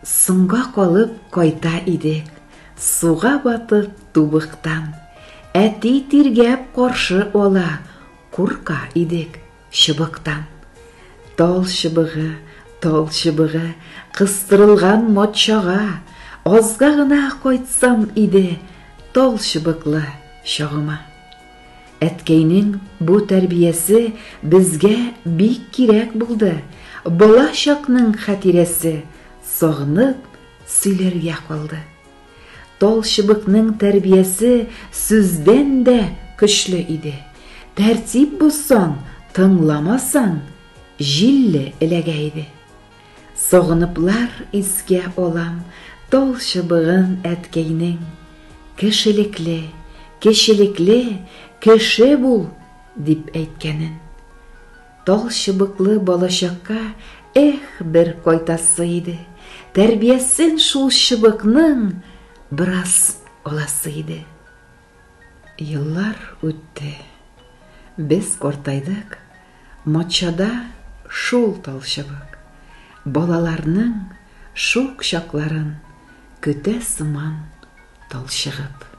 Сыңға қалып қайта идек, суға батып тубықтан, әти тиргәп қаршы ола, құрқа идек шыбықтан. Тал шыбығы, қыстырылған матшаға, азға ғына қайтсам иде, тал шыбықлы шағыма. Әткейнің бұ тәрбиесі бізге бик кирәк булды, болашақның хатирәсе сағынып сөйләргә қалды. Тал шыбықның тәрбиесі сүздән дә көчле иде. Тәртип булсаң, тыңламасаң, җилле эләгә иде. Сағыныплар искә алам тал шыбығын әткәйнең. Кешелекле, кеше бул дип әйткәнен. Тал шыбықлы балачакка бер кайтасы иде. Тәрбиясен шул шыбықның біраз аласы иде. Еллар үтте. Без картайдык. Матчада шул тал шыбык. Балаларның шул кочакларын көтә сыман талчыгып.